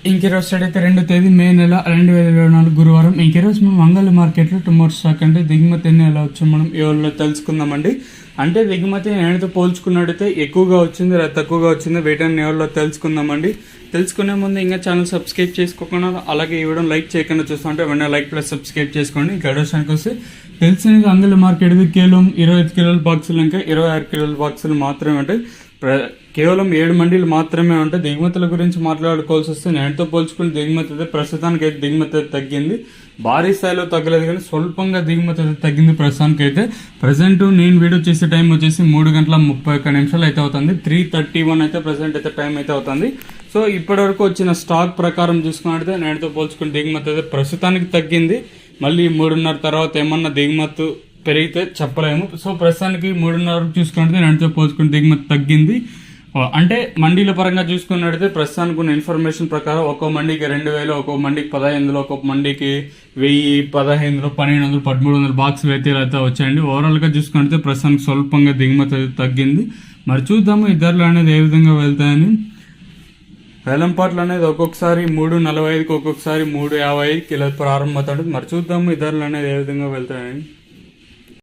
ఇంకెరోజు side అయితే 2వ తేదీ మే నెల 2024 గురువారం. ఇంకెరోజు మనం మంగళ మార్కెట్లో టుమారో స్టాక్ అంటే దిగుమతి ఎన్ని ఎలా వచ్చో మనం ఈ రోజులో తెలుసుకుందామండి. అంటే దిగుమతి నేనైతే పోల్చుకున్నట్టయితే ఎక్కువగా వచ్చింది లేదా తక్కువగా వచ్చింది వీటిని ఎవరిలో తెలుసుకుందామండి. తెలుసుకునే ముందు ఇంకా ఛానల్ సబ్స్క్రైబ్ చేసుకోకుండా అలాగే ఈ వీడియో లైక్ చేయకుండా చూస్తుంటే వెంటనే లైక్ ప్లస్ సబ్స్క్రైబ్ చేసుకోండి. గడోషానికి వస్తే తెలిసినది అంగళ మార్కెట్ కేవలం 25 కిలోల బాక్సులు ఇంకా 26 కిలోల బాక్సులు మాత్రమే ఉంటాయి. కేవలం 7 మండీలు మాత్రమే ఉంటాయి. దిగుమతుల గురించి మాట్లాడుకోవాల్సి వస్తే నేటితో పోల్చుకుని దిగుమతి అయితే ప్రస్తుతానికి అయితే దిగుమతి అయితే తగ్గింది. భారీ స్థాయిలో తగ్గలేదు కానీ స్వల్పంగా దిగుమతి అయితే తగ్గింది ప్రస్తుతానికి అయితే. ప్రజెంట్ నేను వీడియో చేసే టైం వచ్చేసి 3:31 అయితే అవుతుంది. 3:31 అయితే ప్రజెంట్ అయితే టైం అయితే అవుతుంది. సో ఇప్పటి వరకు వచ్చిన స్టాక్ ప్రకారం చూసుకున్నట్లయితే నేటితో పోల్చుకుని దిగుమతి అయితే ప్రస్తుతానికి తగ్గింది. మళ్ళీ 3:30 తర్వాత ఏమన్నా దిగుమతి పెరిగితే చెప్పలేము. సో ప్రస్తుతానికి 3:30 చూసుకుంటే నేటితో పోల్చుకుని దిగుమతి తగ్గింది. అంటే మండీల పరంగా చూసుకున్నట్టయితే ప్రస్తుతానికి ఉన్న ఇన్ఫర్మేషన్ ప్రకారం ఒక్కో మండీకి 2,000, ఒక్కో మండీకి 1500, ఒక్కొక్క మండీకి 1000, 1500, 1200, 1300 బాక్సులు అయితే వచ్చాయండి. ఓవరాల్గా చూసుకుంటే ప్రస్తుతానికి స్వల్పంగా దిగుమతి అయితే తగ్గింది. మరి చూద్దాము ఈ ధరలు అనేది ఏ విధంగా వెళ్తాయని. వేలంపాట్లు అనేది ఒక్కొక్కసారి 3:45, ఒక్కొక్కసారి 3:55 కిలో ప్రారంభమవుతుంది. మరి చూద్దాము ఈ ధరలు అనేది ఏ విధంగా వెళ్తాయని.